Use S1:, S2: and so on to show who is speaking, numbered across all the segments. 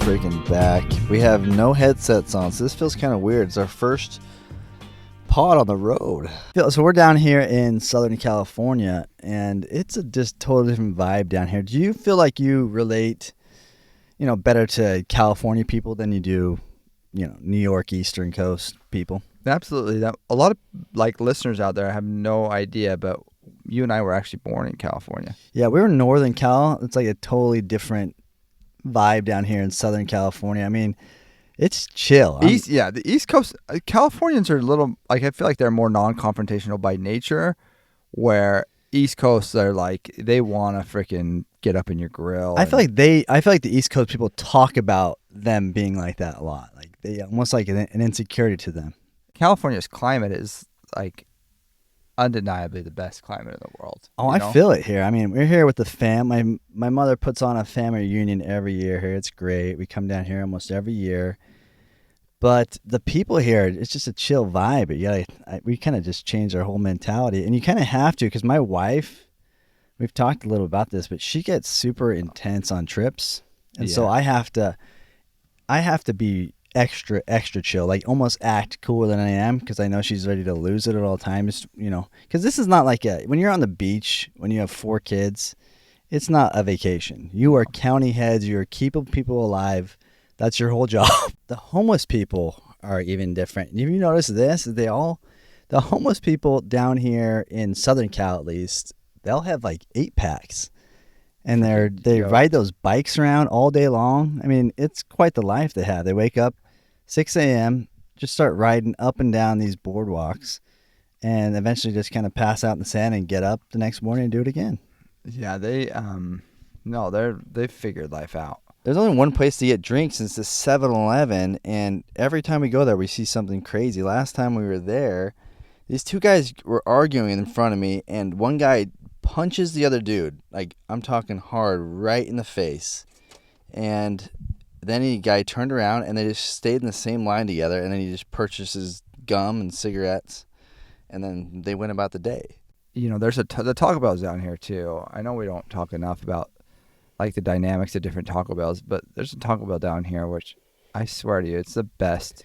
S1: freaking back. We have no headsets on, so this feels kind of weird. It's our first pod on the road. So we're down here in Southern California, and it's a just totally different vibe down here. Do you feel like you relate, better to California people than you do, New York, Eastern Coast people?
S2: Absolutely. A lot of listeners out there have no idea, but you and I were actually born in California.
S1: Yeah, we were in Northern Cal. It's like a totally different vibe down here in Southern California. I mean, it's chill.
S2: The East Coast, Californians are a little, I feel like they're more non-confrontational by nature, where East Coast are they want to freaking get up in your grill.
S1: I feel like the East Coast people talk about them being like that a lot. Like they almost like an insecurity to them.
S2: California's climate is undeniably the best climate in the world.
S1: Oh, I feel it here. I mean, we're here with the fam. My mother puts on a family reunion every year here. It's great. We come down here almost every year. But the people here, it's just a chill vibe. We kind of just changed our whole mentality. And you kind of have to, because my wife, we've talked a little about this, but she gets super intense on trips. And so I have to be extra chill, almost act cooler than I am, because I know she's ready to lose it at all times, because this is not when you're on the beach, when you have 4 kids, it's not a vacation. You are county heads. You're keeping people alive. That's your whole job. The homeless people are even different. Have you noticed this? The homeless people down here in Southern Cal, at least, they'll have 8-packs. And they ride those bikes around all day long. I mean, it's quite the life they have. They wake up 6 a.m., just start riding up and down these boardwalks, and eventually just kind of pass out in the sand and get up the next morning and do it again.
S2: Yeah, they've figured life out.
S1: There's only one place to get drinks, and it's the 7-Eleven, and every time we go there, we see something crazy. Last time we were there, these 2 guys were arguing in front of me, and one guy punches the other dude, I'm talking hard, right in the face. And then the guy turned around, and they just stayed in the same line together, and then he just purchases gum and cigarettes, and then they went about the day.
S2: There's the Taco Bell's down here too. I know we don't talk enough about the dynamics of different Taco Bells, but there's a Taco Bell down here, which I swear to you, it's the best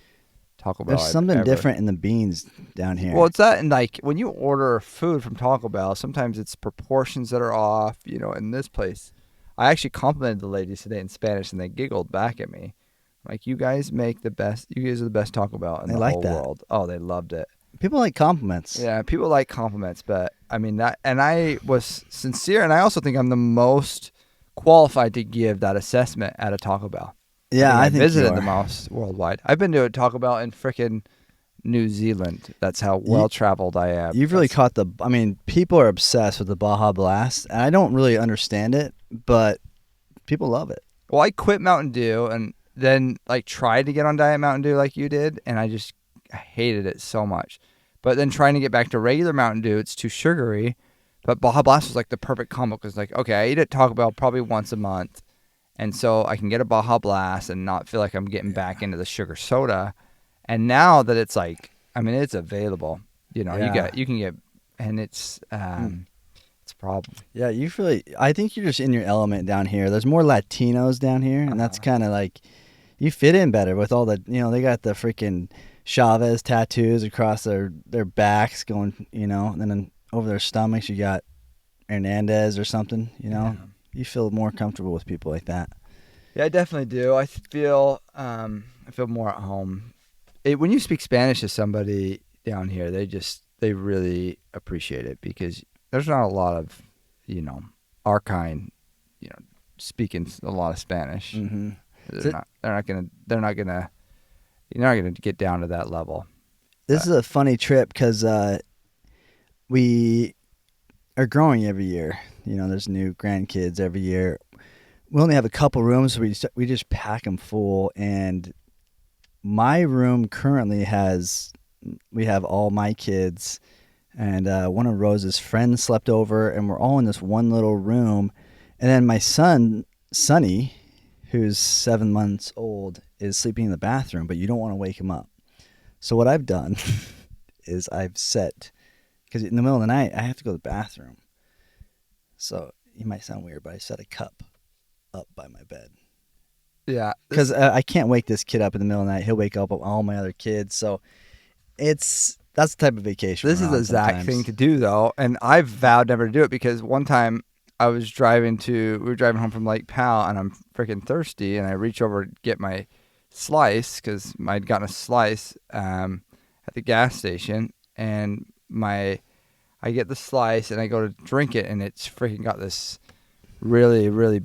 S2: Taco Bell.
S1: There's something different in the beans down here.
S2: Well, it's that, and when you order food from Taco Bell, sometimes it's proportions that are off. In this place, I actually complimented the ladies today in Spanish, and they giggled back at me, you guys make the best. You guys are the best Taco Bell in the whole world. Oh, they loved it.
S1: People like compliments.
S2: Yeah, people like compliments, but I mean that, and I was sincere, and I also think I'm the most qualified to give that assessment at a Taco Bell.
S1: Yeah, I think
S2: visited the most worldwide. I've been to a Taco Bell in frickin' New Zealand. That's how well-traveled I am.
S1: You've really caught people are obsessed with the Baja Blast, and I don't really understand it, but people love it.
S2: Well, I quit Mountain Dew and then tried to get on Diet Mountain Dew like you did, and I just hated it so much. But then trying to get back to regular Mountain Dew, it's too sugary. But Baja Blast was the perfect combo, because okay, I eat at Taco Bell probably once a month, and so I can get a Baja Blast and not feel like I'm getting back into the sugar soda. And now that it's it's available. You can get, and it's a problem.
S1: Yeah, I think you're just in your element down here. There's more Latinos down here, and that's kind of you fit in better with all the, they got the freaking Chavez tattoos across their backs going, and then over their stomachs you got Hernandez or something,
S2: Yeah.
S1: You feel more comfortable with people like that.
S2: Yeah, I definitely do. I feel more at home. When you speak Spanish to somebody down here, they really appreciate it, because there's not a lot of, our kind, speaking a lot of Spanish.
S1: Mm-hmm.
S2: You're not gonna get down to that level.
S1: This is a funny trip, because we are growing every year. There's new grandkids every year. We only have a couple rooms, so we just pack them full. And my room currently we have all my kids, and one of Rose's friends slept over, and we're all in this one little room. And then my son, Sonny, who's 7 months old, is sleeping in the bathroom, but you don't want to wake him up. So what I've done is because in the middle of the night, I have to go to the bathroom. So it might sound weird, but I set a cup up by my bed.
S2: Yeah.
S1: because I can't wake this kid up in the middle of the night. He'll wake up all my other kids. So that's the type of vacation
S2: This
S1: we're
S2: is a
S1: on
S2: Zach thing
S1: sometimes.
S2: to do though, and I've vowed never to do it because one time we were driving home from Lake Powell, and I'm freaking thirsty, and I reach over to get my slice because I'd gotten a slice at the gas station, and I get the slice and I go to drink it, and it's freaking got this really really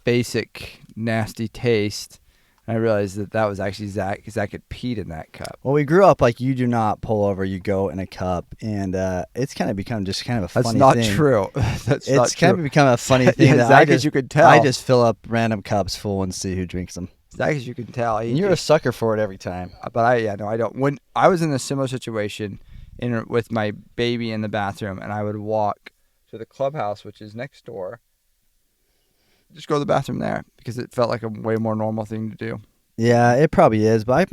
S2: basic nasty taste. And I realized that was actually Zach because Zach had peed in that cup.
S1: Well, we grew up like you do not pull over, you go in a cup, and it's kind of become just kind of a
S2: That's
S1: funny
S2: not
S1: thing.
S2: true. That's not
S1: It's kind
S2: true.
S1: of become a funny thing
S2: Yeah,
S1: that
S2: Zach, as you could tell.
S1: I just fill up random cups full and see who drinks them.
S2: Zach, as you can tell,
S1: And you're a sucker for it every time.
S2: but I don't. When I was in a similar situation with my baby in the bathroom, and I would walk to the clubhouse, which is next door, just go to the bathroom there because it felt like a way more normal thing to do.
S1: Yeah, it probably is, but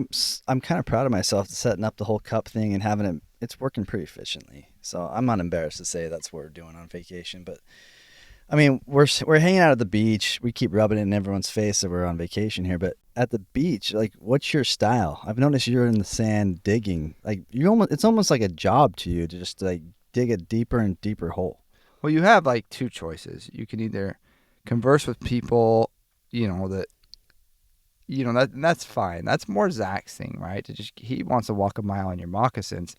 S1: I'm kind of proud of myself setting up the whole cup thing and having it. It's working pretty efficiently, so I'm not embarrassed to say that's what we're doing on vacation. But I mean, we're hanging out at the beach. We keep rubbing it in everyone's face that we're on vacation here. But at the beach, like, what's your style? I've noticed you're in the sand digging. Like, it's almost like a job to you to just like dig a deeper and deeper hole.
S2: Well, you have like two choices. You can either converse with people, that that's fine. That's more Zach's thing, right? He wants to walk a mile in your moccasins,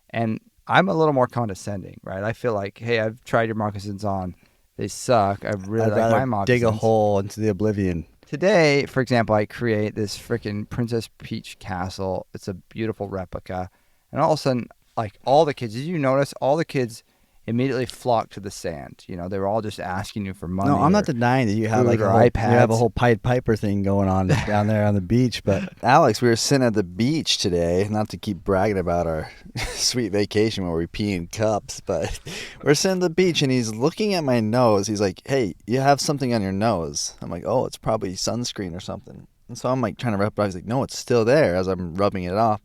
S2: and I'm a little more condescending, right? I feel like, hey, I've tried your moccasins on, they suck. I really
S1: I'd
S2: like
S1: rather
S2: my moccasins.
S1: dig a hole into the oblivion.
S2: Today, for example, I create this freaking Princess Peach castle. It's a beautiful replica, and all of a sudden, like all the kids, did you notice all the kids immediately flocked to the sand? They were all just asking you for money.
S1: No, I'm
S2: or
S1: not denying that you have like
S2: food
S1: a
S2: or
S1: whole, you
S2: iPads.
S1: have a whole Pied Piper thing going on down there on the beach. But Alex, we were sitting at the beach today, not to keep bragging about our sweet vacation where we pee in cups, but we're sitting at the beach and he's looking at my nose. He's like, "Hey, you have something on your nose." I'm like, "Oh, it's probably sunscreen or something." And so I'm like trying to rub it off. He's like, "No, it's still there," as I'm rubbing it off.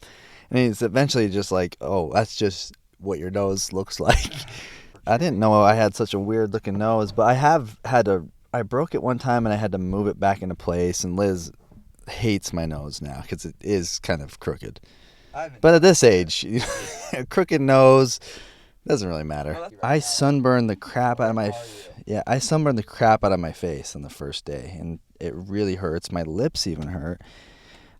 S1: And he's eventually just like, "Oh, that's just what your nose looks like." I didn't know I had such a weird looking nose, but I broke it one time and I had to move it back into place, and Liz hates my nose now because it is kind of crooked. But at this age, a crooked nose doesn't really matter. I sunburned the crap out of I sunburned the crap out of my face on the first day, and it really hurts. My lips even hurt.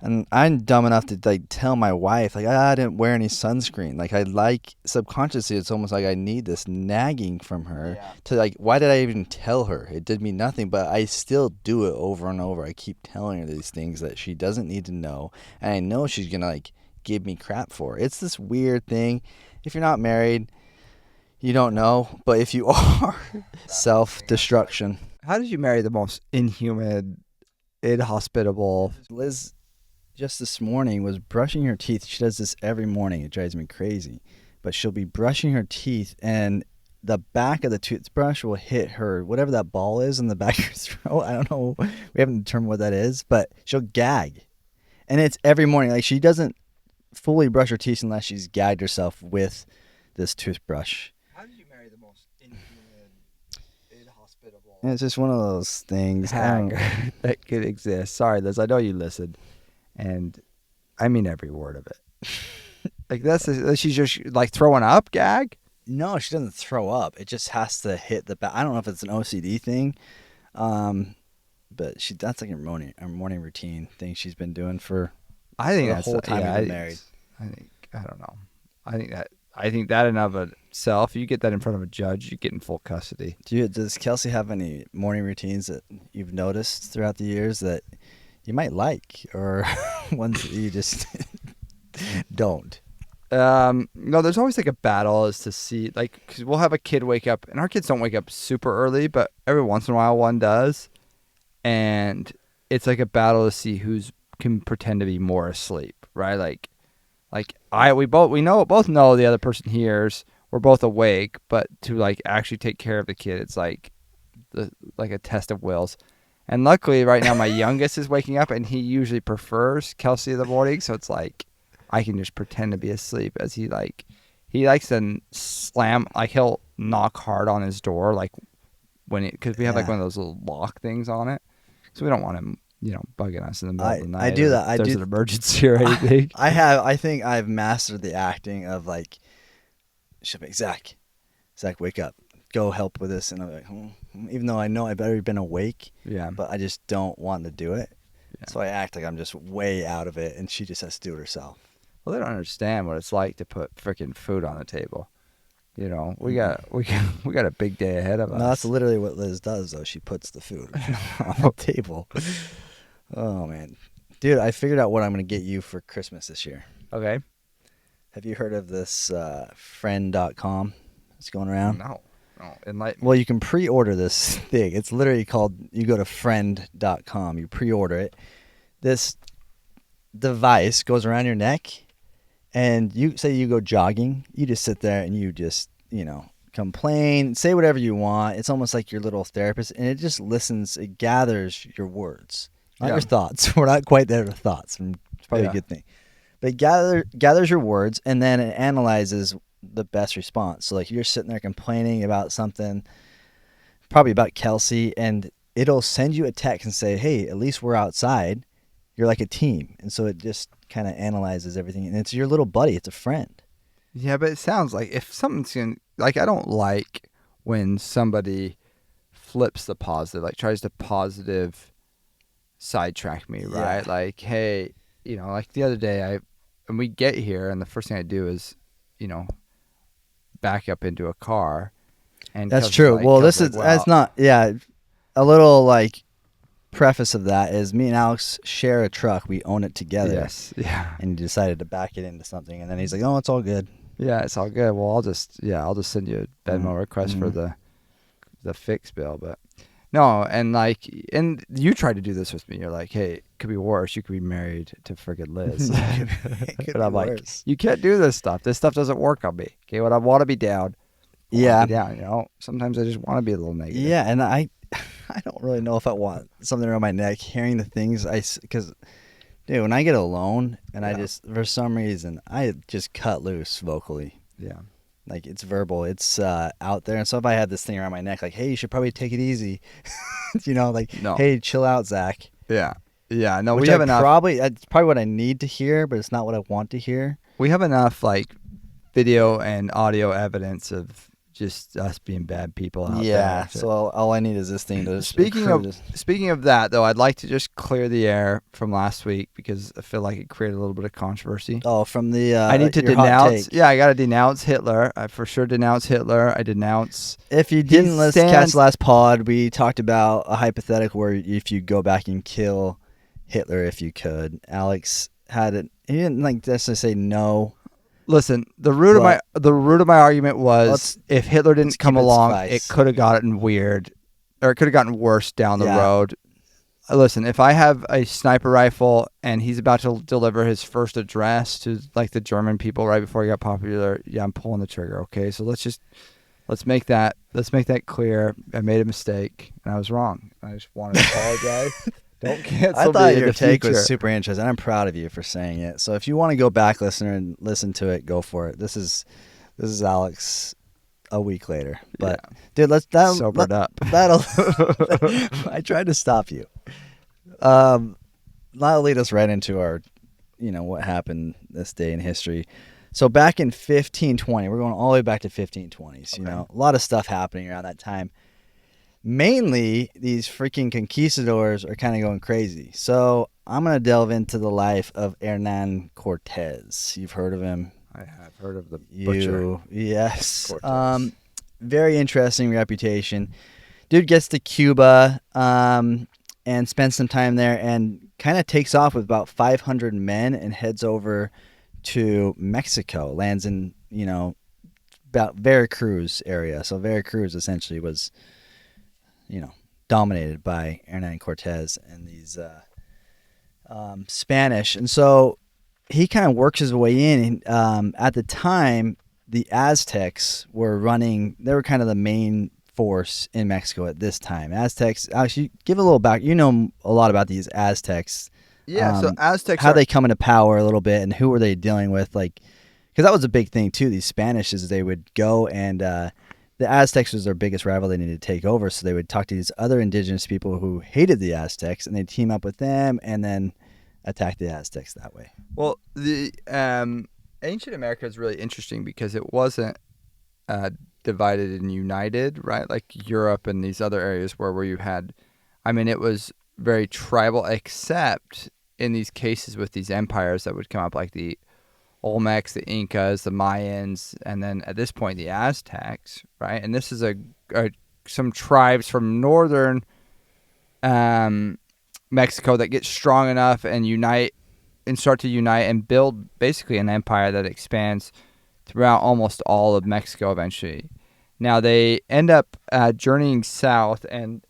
S1: And I'm dumb enough to like tell my wife, like, I didn't wear any sunscreen. Like, subconsciously, it's almost like I need this nagging from her to like, why did I even tell her? It did me nothing, but I still do it over and over. I keep telling her these things that she doesn't need to know, and I know she's gonna like give me crap for. It's this weird thing. If you're not married, you don't know, but if you are, self-destruction.
S2: How did you marry the most inhuman, inhospitable?
S1: Liz just this morning was brushing her teeth. She does this every morning. It drives me crazy. But she'll be brushing her teeth, and the back of the toothbrush will hit her, whatever that ball is in the back of her throat. I don't know. We haven't determined what that is, but she'll gag. And it's every morning. Like, she doesn't fully brush her teeth unless she's gagged herself with this toothbrush.
S2: How did you marry the most inhuman, inhospitable?
S1: And it's just one of those things.
S2: Hag that could exist. Sorry, Liz. I know you listened, and I mean every word of it. Like, she's just like throwing up, gag.
S1: No, she doesn't throw up. It just has to hit the back. I don't know if it's an OCD thing, but that's like a morning routine thing she's been doing for the whole time we've been married.
S2: I don't know. I think that in of itself, you get that in front of a judge, you get in full custody.
S1: Does Kelsey have any morning routines that you've noticed throughout the years that you might like, or ones that you just don't?
S2: No, there's always like a battle as to see, like, cause we'll have a kid wake up, and our kids don't wake up super early, but every once in a while one does, and it's like a battle to see who's can pretend to be more asleep, right? We both know the other person hears. We're both awake, but to like actually take care of the kid, it's like a test of wills. And luckily, right now my youngest is waking up, and he usually prefers Kelsey in the morning, so it's like I can just pretend to be asleep as he likes to slam, like he'll knock hard on his door, like because we have like one of those little lock things on it, so we don't want him bugging us in the middle of the night.
S1: I do
S2: or
S1: that.
S2: if there's an emergency or anything.
S1: I think I've mastered the acting of like, she'll be Zach, wake up, go help with this, and I'm like, even though I know I've already been awake,
S2: Yeah.
S1: but I just don't want to do it.
S2: Yeah.
S1: So I act like I'm just way out of it, and she just has to do it herself.
S2: Well, they don't understand what it's like to put freaking food on the table. We got a big day ahead of us.
S1: No, that's literally what Liz does, though. She puts the food on the table. Oh, man. Dude, I figured out what I'm going to get you for Christmas this year.
S2: Okay.
S1: Have you heard of this friend.com that's going around?
S2: No. Enlighten me.
S1: Well, you can pre-order this thing. It's literally called, you go to friend.com, you pre-order it. This device goes around your neck, and you say you go jogging, you just sit there and you just, complain, say whatever you want. It's almost like your little therapist, and it just listens, it gathers your words, not your thoughts. We're not quite there with thoughts. It's probably a good thing. But it gathers your words, and then it analyzes the best response. So like you're sitting there complaining about something, probably about Kelsey, and it'll send you a text and say, hey, at least we're outside. You're like a team. And so it just kind of analyzes everything. And it's your little buddy. It's a friend.
S2: Yeah, but it sounds like if something's going to, like, I don't like when somebody flips the positive, like tries to positive sidetrack me, right?
S1: Yeah.
S2: Like, hey, like the other day, and we get here, and the first thing I do is, back up into a car. And
S1: That's true. Well, that's not, a little like preface of that is me and Alex share a truck. We own it together.
S2: Yes. Yeah.
S1: And he decided to back it into something. And then he's like, oh, it's all good.
S2: Yeah, it's all good. Well, I'll just send you a Venmo request for the fix bill, but no, and you tried to do this with me. You're like, hey, it could be worse. You could be married to friggin' Liz. And I'm like, you can't do this stuff. This stuff doesn't work on me. Okay, when I want to be down, down. Sometimes I just want to be a little negative.
S1: Yeah, and I don't really know if I want something around my neck, hearing the things because. Dude, when I get alone and I just, for some reason, I just cut loose vocally.
S2: Yeah.
S1: Like, it's verbal. It's out there. And so if I had this thing around my neck, like, hey, you should probably take it easy.
S2: No.
S1: Hey, chill out, Zach.
S2: Yeah. Yeah. No,
S1: Which
S2: we have enough.
S1: It's probably what I need to hear, but it's not what I want to hear.
S2: We have enough, video and audio evidence of just us being bad people out there.
S1: Yeah, so all I need is this thing to
S2: Speaking of that, though, I'd like to just clear the air from last week because I feel like it created a little bit of controversy.
S1: Oh, from the
S2: I need to denounce. Yeah, I got to denounce Hitler. I for sure denounce Hitler. I denounce.
S1: If you didn't catch the last pod, we talked about a hypothetical where if you go back and kill Hitler, if you could. Alex had it. He didn't necessarily say no.
S2: Listen, the root of my argument was if Hitler didn't come along, it could have gotten weird, or it could have gotten worse down the road. Listen, if I have a sniper rifle and he's about to deliver his first address to the German people right before he got popular, I'm pulling the trigger. Okay, so let's make that clear. I made a mistake and I was wrong. I just wanted to apologize. Don't cancel
S1: I thought
S2: me
S1: your
S2: in the
S1: take
S2: future.
S1: was super interesting. I'm proud of you for saying it. So if you want to go back, listener, and listen to it, go for it. This is Alex a week later. But dude,
S2: sobered up.
S1: That'll. I tried to stop you. That'll lead us right into our, what happened this day in history. So back in 1520, we're going all the way back to 1520s.
S2: Okay.
S1: A lot of stuff happening around that time. Mainly, these freaking conquistadors are kind of going crazy. So I'm going to delve into the life of Hernan Cortez. You've heard of him?
S2: I have heard of the butcher.
S1: Yes.
S2: Cortez.
S1: Very interesting reputation. Dude gets to Cuba and spends some time there and kind of takes off with about 500 men and heads over to Mexico. Lands in, about Veracruz area. So Veracruz essentially was... dominated by Hernan Cortez and these Spanish. And so he kind of works his way in. At the time, the Aztecs were running, they were kind of the main force in Mexico at this time. Aztecs, actually, give a little back. You know a lot about these Aztecs.
S2: Yeah, so Aztecs
S1: how they come into power a little bit and who were they dealing with? Because that was a big thing too. These Spanish is they would go and the Aztecs was their biggest rival they needed to take over. So they would talk to these other indigenous people who hated the Aztecs, and they'd team up with them and then attack the Aztecs that way.
S2: Well, the ancient America is really interesting because it wasn't divided and united, right? Like Europe and these other areas where you had, I mean, it was very tribal, except in these cases with these empires that would come up, like the Olmecs, the Incas, the Mayans, and then at this point the Aztecs, right? And this is some tribes from northern Mexico that get strong enough and start to unite and build basically an empire that expands throughout almost all of Mexico eventually. Now they end up journeying south and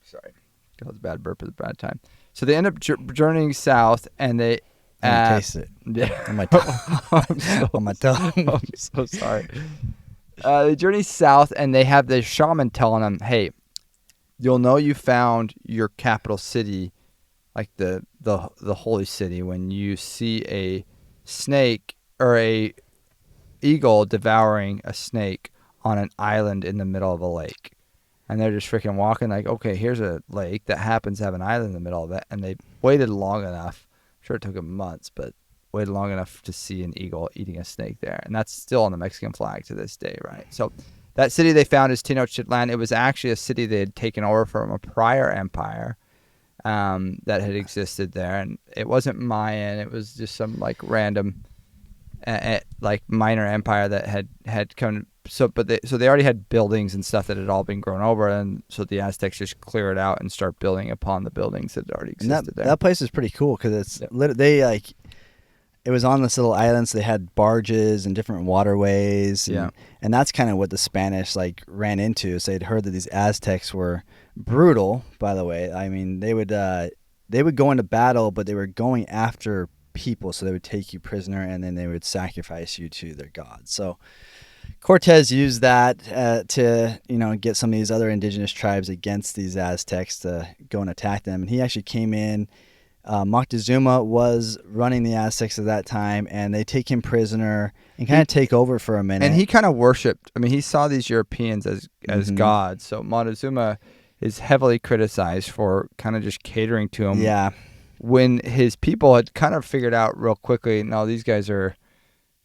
S2: sorry, that was a bad burp at the bad time. So they end up journeying south and they
S1: Taste it.
S2: Yeah.
S1: On my tongue. On my tongue.
S2: I'm so sorry. They journey south, and they have the shaman telling them, "Hey, you'll know you found your capital city, like the holy city, when you see a snake or a eagle devouring a snake on an island in the middle of a lake." And they're just freaking walking like, okay, here's a lake that happens to have an island in the middle of it, and they waited long enough. Sure, it took them months, but waited long enough to see an eagle eating a snake there. And that's still on the Mexican flag to this day, right? So that city they found is Tenochtitlan. It was actually a city they had taken over from a prior empire that had existed there. And it wasn't Mayan. It was just some like random, like minor empire that had come. So they already had buildings and stuff that had all been grown over, and so the Aztecs just clear it out and start building upon the buildings that already existed there.
S1: That place is pretty cool because it's they like it was on this little island. So they had barges and different waterways, and that's kind of what the Spanish like ran into. So they'd heard that these Aztecs were brutal. By the way, I mean they would go into battle, but they were going after people. So they would take you prisoner, and then they would sacrifice you to their gods. So Cortez used that to, get some of these other indigenous tribes against these Aztecs to go and attack them. And he actually came in. Moctezuma was running the Aztecs at that time, and they take him prisoner and kind of take over for a minute.
S2: And he kind of worshipped. I mean, he saw these Europeans as gods. So Moctezuma is heavily criticized for kind of just catering to him.
S1: Yeah.
S2: When his people had kind of figured out real quickly, no, these guys are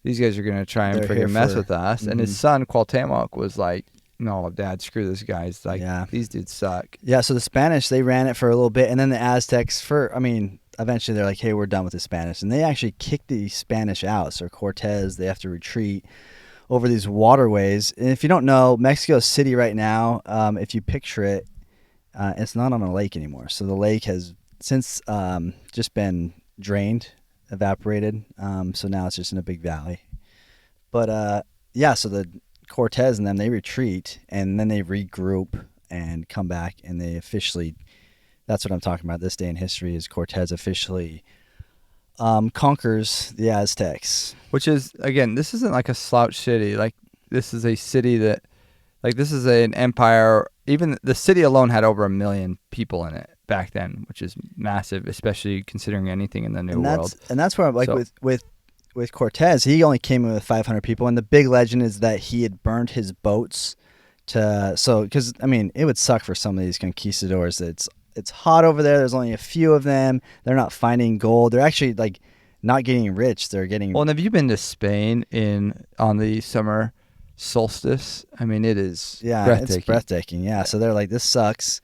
S2: going to try and freaking mess with us. And his son, Cuauhtemoc, was like, no, Dad, screw this guys. Like, these dudes suck.
S1: Yeah, so the Spanish, they ran it for a little bit. And then the Aztecs, eventually they're like, hey, we're done with the Spanish. And they actually kicked the Spanish out. So Cortez, they have to retreat over these waterways. And if you don't know, Mexico City right now, if you picture it, it's not on a lake anymore. So the lake has since just been drained, evaporated, so now it's just in a big valley. But so the Cortez and them, they retreat and then they regroup and come back, and they officially, that's what I'm talking about this day in history, is Cortez officially conquers the Aztecs.
S2: Which is, again, this isn't like a slouch city. Like, this is a city that, like, this is an empire. Even the city alone had over 1 million people in it back then, which is massive, especially considering anything in the New World.
S1: And that's where, like, so, with Cortez, he only came in with 500 people, and the big legend is that he had burned his boats because I mean, it would suck for some of these conquistadors. It's hot over there. There's only a few of them. They're not finding gold. They're actually like not getting rich. They're getting.
S2: Well, and have you been to Spain on the summer solstice? I mean, it is breathtaking.
S1: It's breathtaking. Yeah. So they're like, this sucks.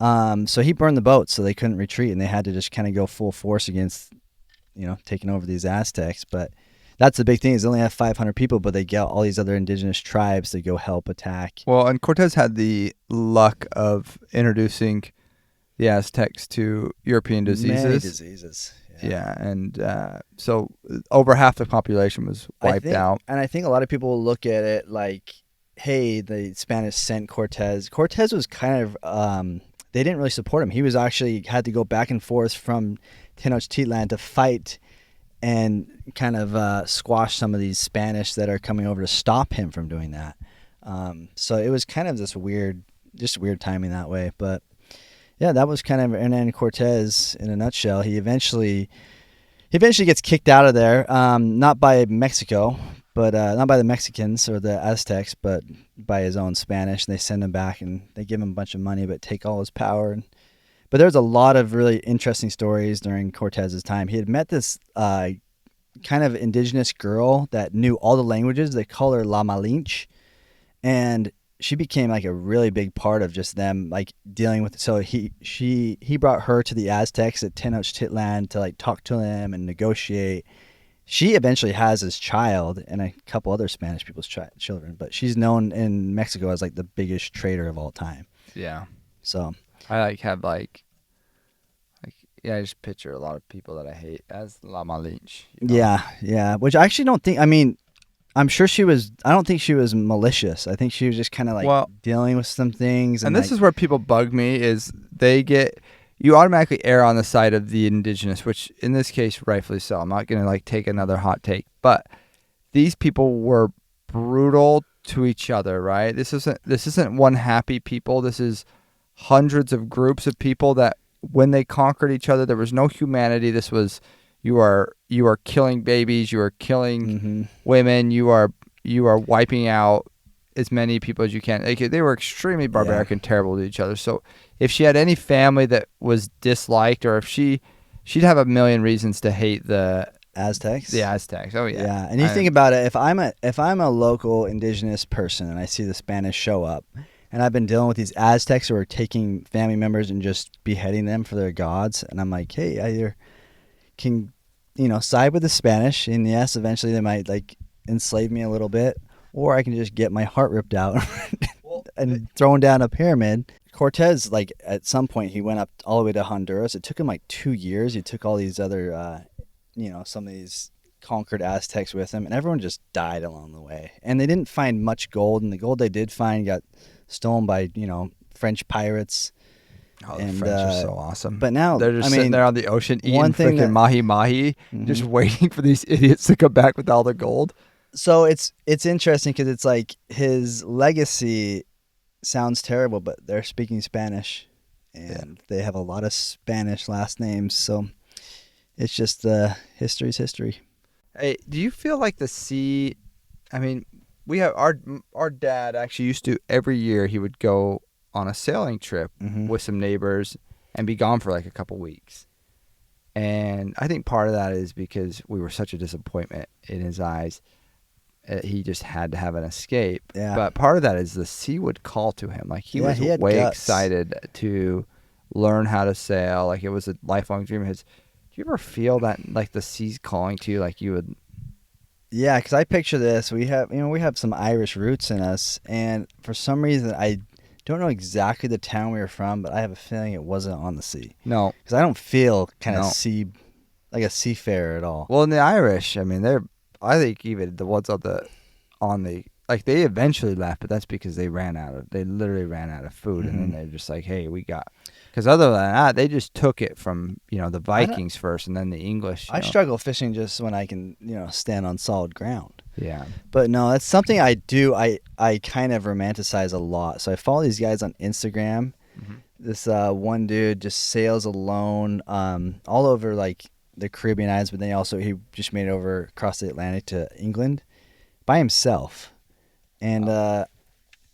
S1: So he burned the boats, so they couldn't retreat, and they had to just kind of go full force against, taking over these Aztecs. But that's the big thing, is they only have 500 people, but they get all these other indigenous tribes to go help attack.
S2: Well, and Cortez had the luck of introducing the Aztecs to European diseases.
S1: Many diseases.
S2: Yeah, and so over half the population was wiped out.
S1: And I think a lot of people look at it like, hey, the Spanish sent Cortez. Cortez was kind of, they didn't really support him. He was actually had to go back and forth from Tenochtitlan to fight and kind of squash some of these Spanish that are coming over to stop him from doing that. So it was kind of this weird timing that way. But yeah, that was kind of Hernan Cortez in a nutshell. He eventually gets kicked out of there, not by Mexico, but not by the Mexicans or the Aztecs, but by his own Spanish. And they send him back and they give him a bunch of money, but take all his power. But there's a lot of really interesting stories during Cortez's time. He had met this kind of indigenous girl that knew all the languages. They call her La Malinche, and she became like a really big part of just them like dealing with. So he brought her to the Aztecs at Tenochtitlan to like talk to them and negotiate. She eventually has his child and a couple other Spanish people's children, but she's known in Mexico as like the biggest trader of all time.
S2: Yeah.
S1: So
S2: I I just picture a lot of people that I hate as La Malinche. You know?
S1: yeah. Which I actually don't think. I mean, I'm sure she was. I don't think she was malicious. I think she was just kind of like dealing with some things.
S2: And this is where people bug me: is you automatically err on the side of the indigenous, which in this case, rightfully so. I'm not gonna like take another hot take, but these people were brutal to each other. Right? This isn't one happy people. This is hundreds of groups of people that when they conquered each other, there was no humanity. This was you are killing babies, you are killing women, you are wiping out as many people as you can. Like, they were extremely barbaric and terrible to each other. So if she had any family that was disliked, or if she'd have a million reasons to hate the
S1: Aztecs.
S2: The Aztecs. Oh yeah.
S1: Yeah, and you think about it, if I'm a local indigenous person and I see the Spanish show up, and I've been dealing with these Aztecs who are taking family members and just beheading them for their gods. And I'm like, hey, I either can, side with the Spanish. And yes, eventually they might like enslave me a little bit. Or I can just get my heart ripped out and thrown down a pyramid. Cortez, like at some point, he went up all the way to Honduras. It took him like 2 years. He took all these other, some of these conquered Aztecs with him. And everyone just died along the way. And they didn't find much gold. And the gold they did find got stolen by French pirates.
S2: Oh, the French are so awesome.
S1: But now
S2: they're just sitting there on the ocean eating freaking mahi, just waiting for these idiots to come back with all the gold.
S1: So it's interesting because it's like his legacy sounds terrible, but they're speaking Spanish, and they have a lot of Spanish last names. So it's just history's history.
S2: Hey, do you feel like the sea? I mean, we have our dad actually used to every year he would go on a sailing trip with some neighbors and be gone for like a couple weeks. And I think part of that is because we were such a disappointment in his eyes. He just had to have an escape. Yeah. But part of that is the sea would call to him. Like he was way excited to learn how to sail. Like it was a lifelong dream of his. Do you ever feel that like the sea's calling to you like you would?
S1: Yeah, because I picture this. We have some Irish roots in us, and for some reason I don't know exactly the town we were from, but I have a feeling it wasn't on the sea.
S2: No,
S1: because I don't feel kind of like a seafarer at all.
S2: Well, in the Irish, I mean, I think even the ones they eventually left, but that's because they literally ran out of food, and then they're just like, hey, because other than that, they just took it from, the Vikings first and then the English.
S1: I struggle fishing just when I can, stand on solid ground.
S2: Yeah.
S1: But no, that's something I do. I kind of romanticize a lot. So I follow these guys on Instagram. This one dude just sails alone all over like the Caribbean islands, but then he just made it over across the Atlantic to England by himself. And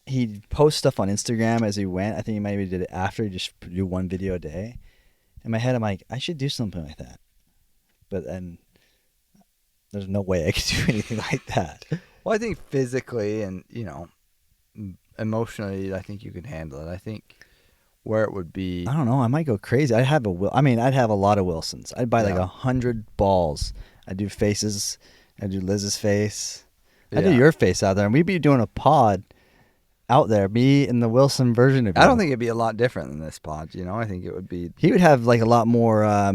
S1: he posts stuff on Instagram as he went. I think he maybe did it after. He just do one video a day. In my head, I'm like, I should do something like that. But then there's no way I could do anything like that.
S2: Well, I think physically and, emotionally, I think you could handle it. I think where it would be...
S1: I don't know. I might go crazy. I'd have a lot of Wilsons. I'd buy like 100 balls. I'd do faces. I'd do Liz's face. I'd do your face out there. And we'd be doing a pod out there, me and the Wilson version of you.
S2: I don't think it'd be a lot different than this pod. I think it would be.
S1: He would have like a lot more, a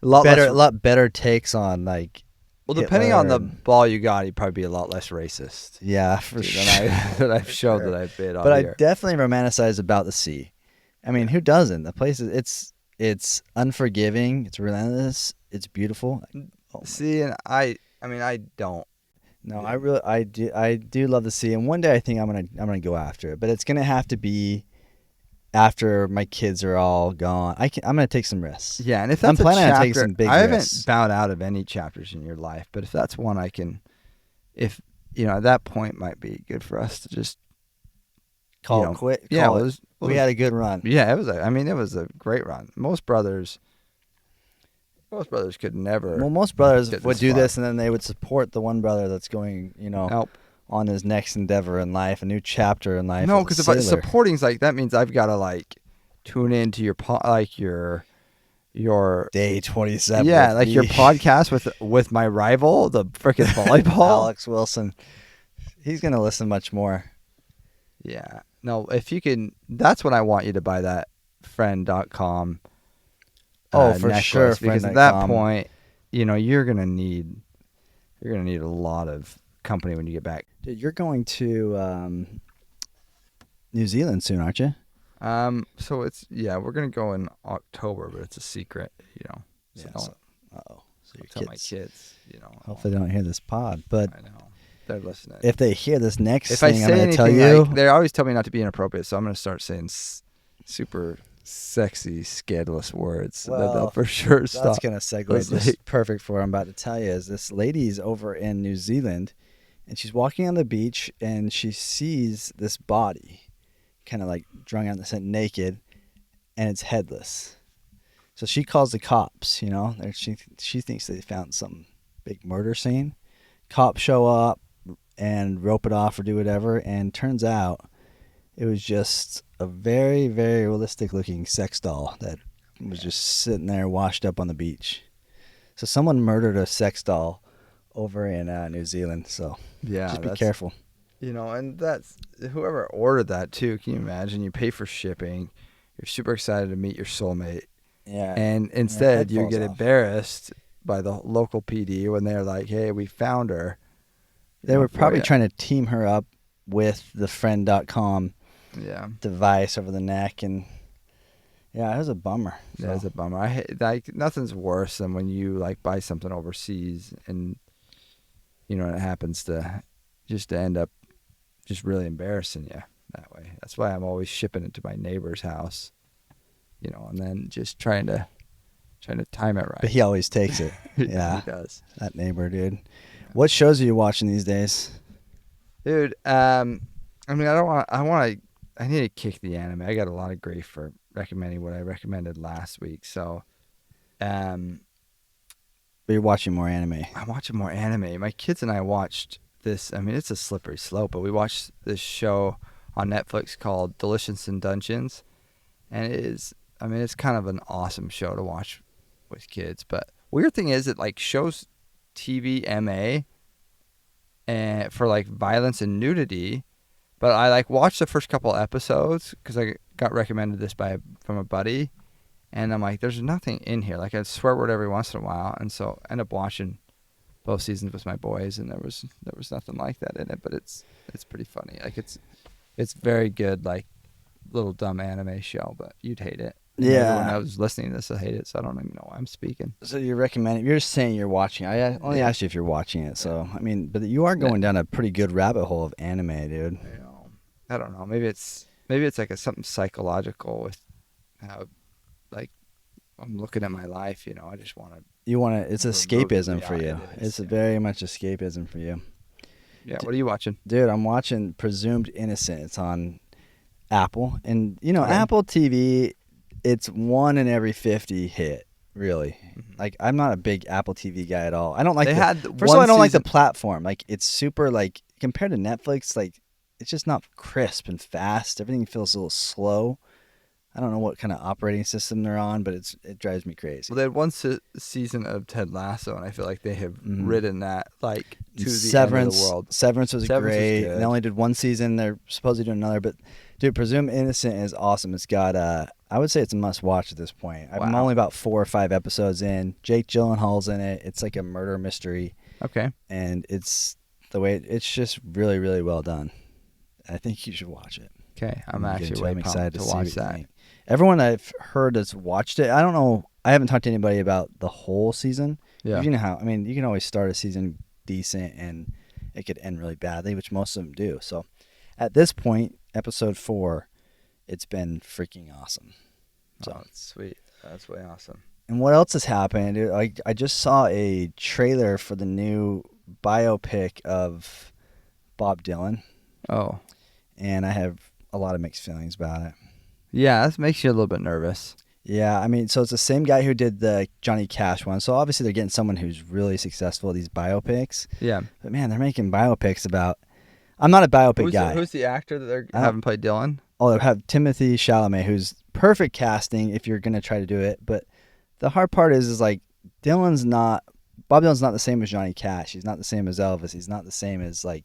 S1: lot better takes on like.
S2: Well, depending on the ball you got, he'd probably be a lot less racist.
S1: Yeah, for sure.
S2: That I've showed that I've been on.
S1: But
S2: here.
S1: I definitely romanticize about the sea. I mean, who doesn't? The place it's unforgiving. It's relentless. It's beautiful.
S2: See, and I don't.
S1: No, I do love the sea, and one day I think I'm gonna go after it, but it's gonna have to be after my kids are all gone. I'm gonna take some risks.
S2: Yeah, and if that's
S1: I'm planning on taking
S2: chapter,
S1: some big
S2: I
S1: risks.
S2: haven't bowed out of any chapters in your life, but if that's one I can, if at that point might be good for us to just
S1: Call it quit.
S2: Yeah,
S1: Call it. We had a good run.
S2: Yeah, it was. It was a great run. Most brothers could never.
S1: Well, most brothers would do
S2: far.
S1: this, and then they would support the one brother that's going,
S2: Nope.
S1: on his next endeavor in life, a new chapter in life.
S2: No, because if supporting's like that means I've got to like tune into your your
S1: day 27.
S2: Yeah, like your podcast with my rival, the frickin' volleyball,
S1: Alex Wilson. He's gonna listen much more.
S2: Yeah. No, if you can, that's when I want you to buy that friend.com.
S1: Oh, for
S2: necklace,
S1: sure.
S2: Because at that point, you're gonna need a lot of company when you get back.
S1: Dude, you're going to New Zealand soon, aren't you?
S2: So we're gonna go in October, but it's a secret, So
S1: So your
S2: tell my kids,
S1: Hopefully they don't hear this pod, but
S2: I know they're listening.
S1: if they hear this next
S2: if
S1: thing,
S2: I say
S1: I'm gonna
S2: anything,
S1: tell you.
S2: they always tell me not to be inappropriate, so I'm gonna start saying super sexy, scandalous words. That they'll for sure stop.
S1: That's gonna segue just perfect for what I'm about to tell you. Is this lady's over in New Zealand, and she's walking on the beach, and she sees this body, kind of like drunk out in the sun, naked, and it's headless. So she calls the cops. She thinks they found some big murder scene. Cops show up and rope it off or do whatever, and turns out it was just a very, very realistic looking sex doll that was just sitting there washed up on the beach. So someone murdered a sex doll over in New Zealand. So just be careful.
S2: And that's whoever ordered that too. Can you imagine? You pay for shipping. You're super excited to meet your soulmate.
S1: Yeah.
S2: And instead you get embarrassed by the local PD when they're like, "Hey, we found her."
S1: They were probably trying to team her up with the friend.com device over the neck, and it was a bummer.
S2: So. Yeah, it's a bummer. I hate nothing's worse than when you like buy something overseas and and it happens to end up just really embarrassing you that way. That's why I'm always shipping it to my neighbor's house, and then just trying to time it right.
S1: But he always takes it. Yeah,
S2: he does.
S1: That neighbor, dude. What shows are you watching these days?
S2: Dude, I need to kick the anime. I got a lot of grief for recommending what I recommended last week. So,
S1: but you're watching more anime.
S2: I'm watching more anime. My kids and I watched this. It's a slippery slope, but we watched this show on Netflix called Delicious in Dungeons. And it's kind of an awesome show to watch with kids. But weird thing is it like shows TV MA and for like violence and nudity, but I like watched the first couple episodes because I got recommended this from a buddy, and I'm like, there's nothing in here. Like I swear word every once in a while, and so I end up watching both seasons with my boys, and there was nothing like that in it, but it's pretty funny. Like it's very good, like little dumb anime show, but you'd hate it.
S1: Yeah.
S2: When I was listening to this, I hate it, so I don't even know why I'm speaking.
S1: So you're recommending? You're saying you're watching. I only asked you if you're watching it. So but you are going down a pretty good rabbit hole of anime, dude.
S2: I don't know. Maybe it's like something psychological with how, like, I'm looking at my life. I just want to.
S1: You want to? It's escapism for you. It's very much escapism for you.
S2: Yeah. What are you watching,
S1: dude? I'm watching Presumed Innocent. It's on Apple, and Apple TV. It's 1 in every 50 hit, really. Mm-hmm. Like, I'm not a big Apple TV guy at all. I don't like first of all, I don't like the platform. Like, it's super, like, compared to Netflix, like, it's just not crisp and fast. Everything feels a little slow. I don't know what kind of operating system they're on, but it drives me crazy.
S2: Well, they had one season of Ted Lasso, and I feel like they have ridden that, like, to the end of the world.
S1: Severance was great. They only did one season. They're supposed to do another, but, dude, Presumed Innocent is awesome. It's got, I would say it's a must-watch at this point. Wow. I'm only about 4 or 5 episodes in. Jake Gyllenhaal's in it. It's like a murder mystery.
S2: Okay.
S1: And it's it's just really, really well done. I think you should watch it.
S2: Okay. I'm excited to watch that.
S1: Everyone I've heard has watched it. I don't know. I haven't talked to anybody about the whole season. Yeah. You know how, you can always start a season decent and it could end really badly, which most of them do. So at this point, episode 4, it's been freaking awesome. So
S2: that's sweet. That's way awesome.
S1: And what else has happened? I just saw a trailer for the new biopic of Bob Dylan,
S2: Oh.
S1: and I have a lot of mixed feelings about it.
S2: Yeah, that makes you a little bit nervous.
S1: Yeah, I mean, so it's the same guy who did the Johnny Cash one. So obviously they're getting someone who's really successful at these biopics.
S2: Yeah.
S1: But man, they're making biopics about. I'm not a biopic guy.
S2: Who's the actor that they're
S1: I don't-
S2: having play Dylan?
S1: Oh, they have Timothy Chalamet, who's perfect casting if you're gonna try to do it. But the hard part is like Dylan's not. Bob Dylan's not the same as Johnny Cash. He's not the same as Elvis. He's not the same as like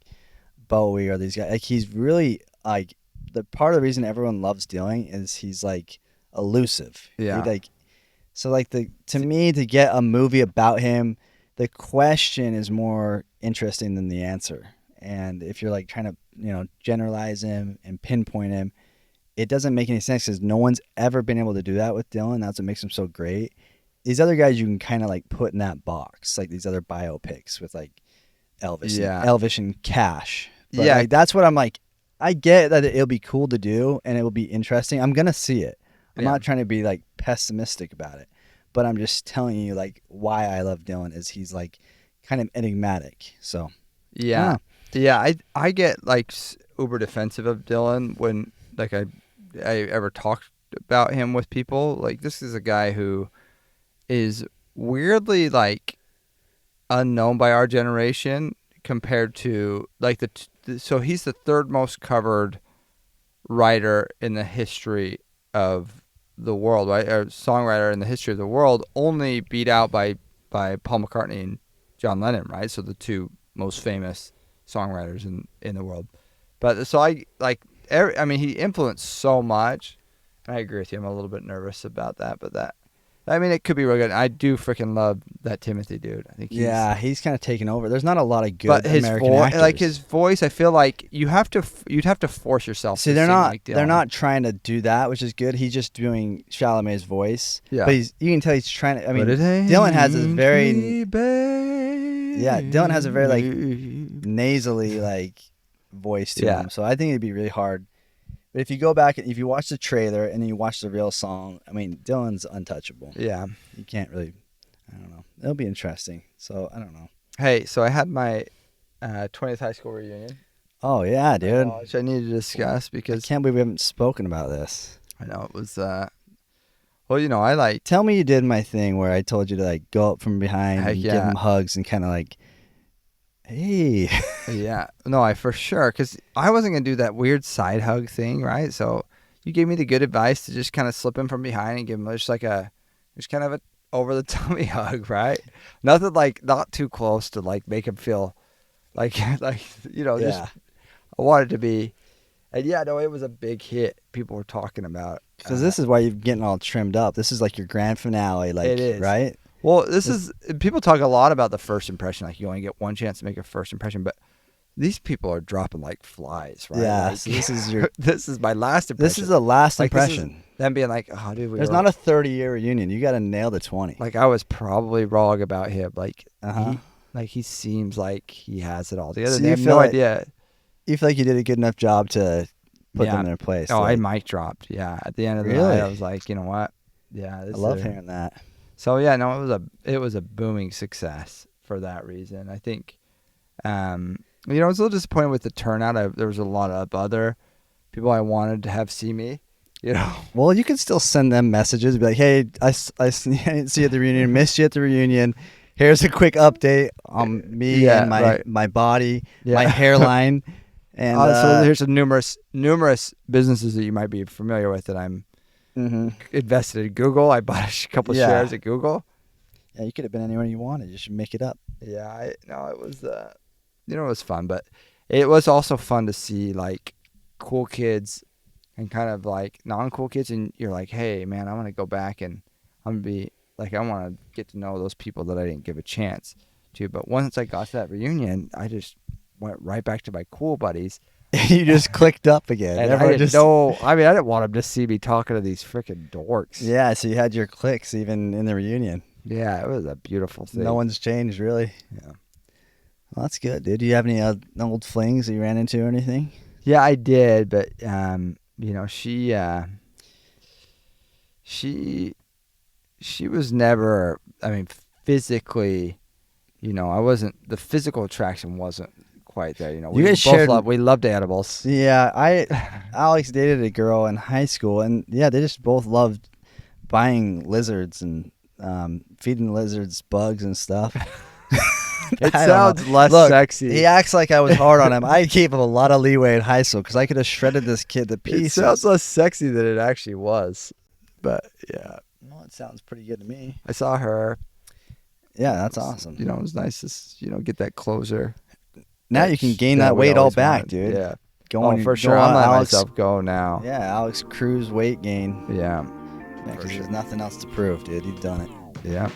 S1: Bowie or these guys. Like he's really like the part of the reason everyone loves Dylan is he's like elusive.
S2: Yeah.
S1: So like to me to get a movie about him, the question is more interesting than the answer. And if you're like trying to generalize him and pinpoint him, it doesn't make any sense because no one's ever been able to do that with Dylan. That's what makes him so great. These other guys you can kind of like put in that box, like these other biopics with like Elvis,
S2: Yeah.
S1: and Elvis and Cash. But
S2: Yeah.
S1: like, that's what I'm like. I get that it'll be cool to do and it will be interesting. I'm gonna see it. I'm
S2: Yeah.
S1: not trying to be like pessimistic about it, but I'm just telling you like why I love Dylan is he's like kind of enigmatic. So
S2: Yeah. Yeah, I get like uber defensive of Dylan when like I ever talked about him with people. Like this is a guy who is weirdly like unknown by our generation compared to like so he's the third most covered writer in the history of the world, right? Or songwriter in the history of the world, only beat out by Paul McCartney and John Lennon, right? So the two most famous songwriters in the world. But so I mean he influenced so much. I agree with you. I'm a little bit nervous about that, but I mean it could be real good. I do freaking love that Timothy dude. I think
S1: he's kind of taken over. There's not a lot of good
S2: but his
S1: American
S2: voice,
S1: actors.
S2: like his voice, I feel like you'd have to force yourself.
S1: See,
S2: to
S1: they're
S2: sing
S1: not
S2: like Dylan.
S1: they're not trying to do that, which is good. He's just doing Chalamet's voice.
S2: Yeah.
S1: But you can tell he's trying to. I mean,
S2: Dylan
S1: Dylan has this very Dylan has a very like nasally like voice to
S2: Yeah.
S1: him. So I think it'd be really hard. But if you go back and if you watch the trailer and then you watch the real song, I mean, Dylan's untouchable.
S2: Yeah.
S1: You can't really. I don't know. It'll be interesting. So I don't know.
S2: Hey, so I had my 20th high school reunion,
S1: Oh yeah, dude.
S2: which I need to discuss
S1: I
S2: because
S1: can't believe we haven't spoken about this.
S2: I know it was. Well, I like.
S1: Tell me you did my thing where I told you to like go up from behind
S2: Heck
S1: and give
S2: yeah.
S1: him hugs and kind of like, hey.
S2: Yeah, no, I for sure, because I wasn't gonna do that weird side hug thing, right? So you gave me the good advice to just kind of slip him from behind and give him just kind of a over the tummy hug, right? Nothing like not too close to like make him feel like just
S1: Yeah.
S2: I wanted to be, and yeah, no, it was a big hit. People were talking about
S1: Because this is why you're getting all trimmed up. This is like your grand finale, like,
S2: It is.
S1: right?
S2: Well, this is people talk a lot about the first impression, like you only get one chance to make a first impression, but these people are dropping like flies, right?
S1: Yeah.
S2: Like,
S1: So this is your.
S2: this is my last impression.
S1: This is the last
S2: Like, this is
S1: impression.
S2: them being like, oh, dude,
S1: There's not a 30-year reunion. You got to nail the 20.
S2: like I was probably wrong about him. Like,
S1: Uh-huh.
S2: he seems like he has it all together.
S1: So
S2: They
S1: you
S2: have
S1: feel
S2: no
S1: like-
S2: idea.
S1: You feel like you did a good enough job to put
S2: Yeah.
S1: them in their place.
S2: Oh, I
S1: like,
S2: mic dropped. Yeah, at the end of the
S1: Really?
S2: night, I was like, you know what? Yeah,
S1: I
S2: this
S1: love
S2: is
S1: hearing that.
S2: So yeah, no, it was a booming success for that reason. I think, I was a little disappointed with the turnout. There was a lot of other people I wanted to have see me.
S1: Well, you can still send them messages. Be like, hey, I didn't see you at the reunion. Missed you at the reunion. Here's a quick update on me
S2: Yeah,
S1: and
S2: right.
S1: my body,
S2: Yeah.
S1: my hairline. And
S2: So here's some numerous businesses that you might be familiar with that I'm
S1: mhm.
S2: invested in. Google. I bought a couple
S1: Yeah.
S2: shares at Google.
S1: Yeah, you could have been anywhere you wanted. You should make it up.
S2: Yeah, it was it was fun, but it was also fun to see like cool kids and kind of like non-cool kids, and you're like, hey man, I want to go back and I'm gonna be like, I want to get to know those people that I didn't give a chance to. But once I got to that reunion, I just went right back to my cool buddies.
S1: You just clicked up again.
S2: And I
S1: Everyone
S2: didn't know. I mean, I didn't want them to see me talking to these freaking dorks.
S1: Yeah, so you had your clicks even in the reunion.
S2: Yeah, it was a beautiful thing.
S1: No one's changed really.
S2: Yeah.
S1: Well, that's good, dude. Do you have any old flings that you ran into or anything?
S2: Yeah, I did, but she was never. I mean, physically, the physical attraction wasn't quite there. You know,
S1: You
S2: we
S1: guys
S2: both
S1: shared-
S2: we loved edibles.
S1: Yeah, Alex dated a girl in high school, and yeah, they just both loved buying lizards and feeding lizards bugs and stuff.
S2: It
S1: I don't know.
S2: sounds less
S1: Look,
S2: sexy.
S1: He acts like I was hard on him. I gave him a lot of leeway in high school because I could have shredded this kid to
S2: It
S1: pieces.
S2: sounds less sexy than it actually was. But yeah,
S1: Well, it sounds pretty good to me.
S2: I saw her.
S1: Yeah, that's awesome.
S2: You know, it was nice to get that closure.
S1: Now you can gain that weight all back, dude.
S2: Yeah.
S1: Going
S2: For
S1: go
S2: sure.
S1: on
S2: I'm letting
S1: Alex.
S2: myself go now.
S1: Yeah, Alex Cruz weight gain.
S2: Yeah.
S1: Yeah, because there's nothing else to prove, dude. You've done it.
S2: Yeah.